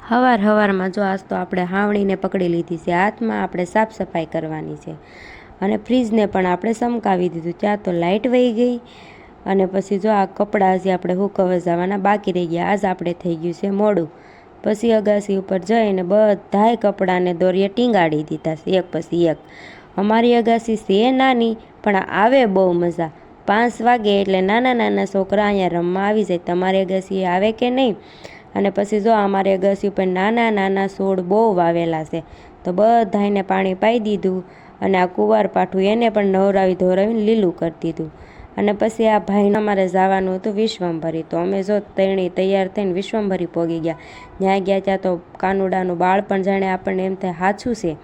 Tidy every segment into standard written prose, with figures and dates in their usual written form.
હવારમાં જો આજ તો આપણે હાવણીને પકડી લીધી છે હાથમાં, આપણે સાફ સફાઈ કરવાની છે. અને ફ્રીજને પણ આપણે સમકાવી દીધું. ત્યાં તો લાઇટ વહી ગઈ અને પછી જો આ કપડાં હજી આપણે હુકવવા જવાના બાકી રહી ગયા. આજ આપણે થઈ ગયું છે મોડું. પછી અગાસી ઉપર જઈને બધાય કપડાને દોરીએ ટીંગાડી દીધા છે એક પછી એક. અમારી અગાસી છે નાની પણ આવે બહુ મજા. 5 વાગે એટલે નાના છોકરા અહીંયા રમવા આવી જાય. તમારી અગાસી આવે કે નહીં? અને પછી જો અમારે અગાસી ઉપર નાના છોડ બહુ વાવેલા છે, તો બધાને પાણી પાઈ દીધું. અને આ કુંવાર પાઠું એને પણ નવરાવી ધોરાવીને લીલું કરી દીધું. અને પછી આ ભાઈને અમારે જવાનું હતું વિશ્વંભરી, તો અમે જો તેણી તૈયાર થઈને વિશ્વંભરી પહોંચી ગયા. ત્યાં ગયા ત્યાં તો કાનુડાનું બાળ પણ જાણે આપણને એમ થાય સાચું છે.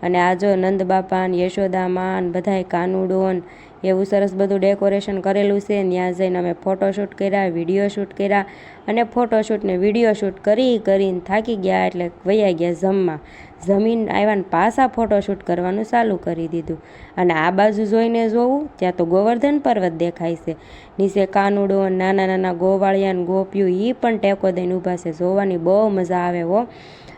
અને આ જો નંદ બાપા ને યશોદામાં ને બધાય કાનુડોન એવું સરસ બધું ડેકોરેશન કરેલું છે. ત્યાં જઈને અમે ફોટોશૂટ કર્યા, વિડીયો શૂટ કર્યા. અને ફોટોશૂટ ને વિડીયો શૂટ કરીને થાકી ગયા એટલે વયા ગયા જમવા. જમીન આવ્યા ને પાછા ફોટોશૂટ કરવાનું ચાલુ કરી દીધું. અને આ બાજુ જોઈને જોવું ત્યાં તો ગોવર્ધન પર્વત દેખાય છે. નીચે કાનુડો નાના ગોવાળિયા ને ગોપિયું એ પણ ટેકો દઈને ઊભા છે. જોવાની બહુ મજા આવે હો.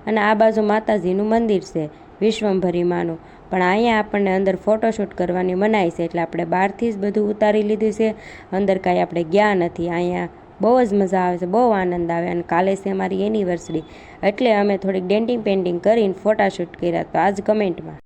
અને આ બાજુ માતાજીનું મંદિર છે વિશ્વંભરી માનું. પણ અહીંયા આપણને અંદર ફોટોશૂટ કરવાની મનાઈ છે, એટલે આપણે બહારથી જ બધું ઉતારી લીધું છે. અંદર કાંઈ આપણે ગયા નથી. અહીંયા બહુ જ મજા આવે છે, બહુ આનંદ આવે. અને કાલે છે અમારી એનિવર્સરી, એટલે અમે થોડીક ડેન્ટિંગ પેન્ટિંગ કરીને ફોટાશૂટ કર્યા. તો આજ કમેન્ટમાં